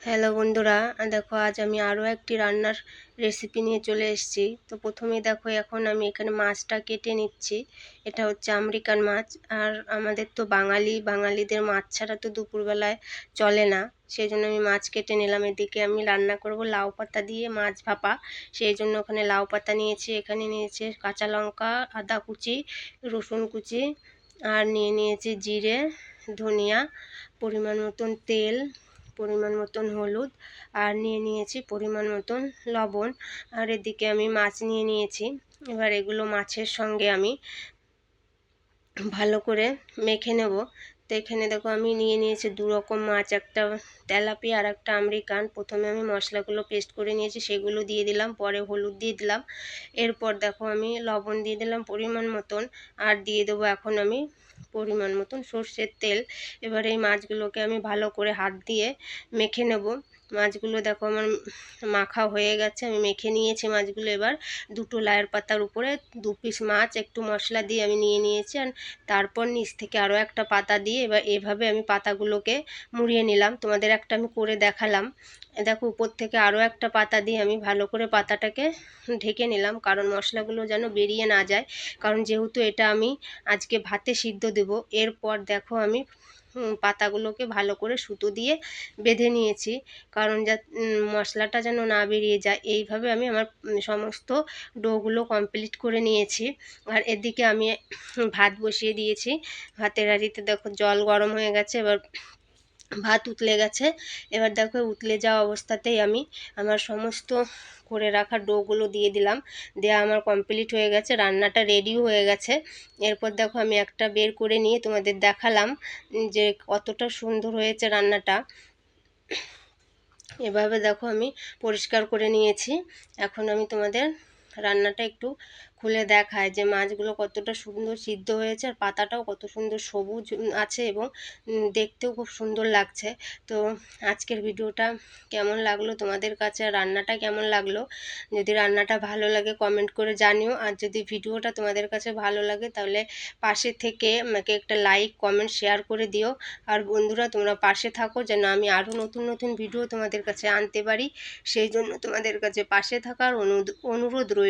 Hello বন্ধুরা, দেখো আজ আমি আরও একটি রান্নার রেসিপি নিয়ে চলে এসেছি। তো প্রথমেই দেখো এখন আমি এখানে মাছটা কেটে নিচ্ছি। এটা হচ্ছে আমেরিকান মাছ। আর আমাদের তো বাঙালিদের মাছ ছাড়া তো দুপুরবেলায় চলে না, সেই জন্য আমি মাছ কেটে নিলাম। এদিকে আমি রান্না করব লাউ পাতা দিয়ে মাছ ভাপা, সেই জন্য ওখানে লাউ পাতা নিয়েছি, এখানে নিয়েছি কাঁচা লঙ্কা, আদা কুচি, রসুন কুচি, আর নিয়েছি জিরে, ধনিয়া, পরিমাণ মতন তেল, পরিমাণ মতন হলুদ, আর নিয়েছি পরিমাণ মতন লবণ। আর এদিকে আমি মাছ নিয়েছি। এবার এগুলো মাছের সঙ্গে আমি ভালো করে মেখে নেব। তো এখানে দেখো আমি নিয়েছি দু রকম মাছ, একটা তেলাপিয়া আর একটা আমেরিকান। প্রথমে আমি মশলাগুলো পেস্ট করে নিয়েছি, সেগুলো দিয়ে দিলাম, পরে হলুদ দিয়ে দিলাম, এরপর দেখো আমি লবণ দিয়ে দিলাম পরিমাণ মতন, আর দিয়ে দেবো এখন আমি পরিমাণ মতন সর্ষের তেল। এবার এই মাছগুলোকে আমি ভালো করে হাত দিয়ে মেখে নেব। মাছগুলো দেখো আমার মাখা হয়ে গেছে, আমি মেখে নিয়েছি মাছগুলো। এবার দুটো লায়ের পাতার উপরে 2 পিস মাছ একটু মশলা দিয়ে আমি নিয়েছি, আর তারপর নিচ থেকে আরও একটা পাতা দিয়ে এবার এভাবে আমি পাতাগুলোকে মুড়িয়ে নিলাম। তোমাদের একটা আমি করে দেখালাম। দেখো উপর থেকে আরও একটা পাতা দিয়ে আমি ভালো করে পাতাটাকে ঢেকে নিলাম, কারণ মশলাগুলো যেন বেরিয়ে না যায়, কারণ যেহেতু এটা আমি আজকে ভাতে সিদ্ধ দেব। এরপর দেখো আমি পাতাগুলোকে ভালো করে সুতো দিয়ে বেঁধে নিয়েছি, কারণ মশলাটা যেন না বেরিয়ে যায়। এইভাবে আমি আমার সমস্ত ডোগুলো কমপ্লিট করে নিয়েছি। আর এদিকে আমি ভাত বসিয়ে দিয়েছি। ভাতের হাঁড়িতে দেখো জল গরম হয়ে গেছে, এবার ভাত উতলে গেছে। এবার দেখো উতলে যাওয়া অবস্থাতেই আমি আমার সমস্ত করে রাখা ডোগুলো দিয়ে দিলাম। দেওয়া আমার কমপ্লিট হয়ে গেছে, রান্নাটা রেডিও হয়ে গেছে। এরপর দেখো আমি একটা বের করে নিয়ে তোমাদের দেখালাম যে কতটা সুন্দর হয়েছে রান্নাটা। এভাবে দেখো আমি পরিষ্কার করে নিয়েছি। এখন আমি তোমাদের রান্নাটা একটু খুলে দেখায় যে মাছগুলো কতটা সুন্দর সিদ্ধ হয়েছে, আর পাতাটাও কত সুন্দর সবুজ আছে, এবং দেখতেও খুব সুন্দর লাগছে। তো আজকের ভিডিওটা কেমন লাগলো তোমাদের কাছে, আর রান্নাটা কেমন লাগলো, যদি রান্নাটা ভালো লাগে কমেন্ট করে জানিও। আর যদি ভিডিওটা তোমাদের কাছে ভালো লাগে তাহলে পাশে থেকে আমাকে একটা লাইক কমেন্ট শেয়ার করে দিও। আর বন্ধুরা তোমরা পাশে থাকো যেন আমি আরও নতুন নতুন ভিডিও তোমাদের কাছে আনতে পারি, সেই জন্য তোমাদের কাছে পাশে থাকার অনুরোধ রইল।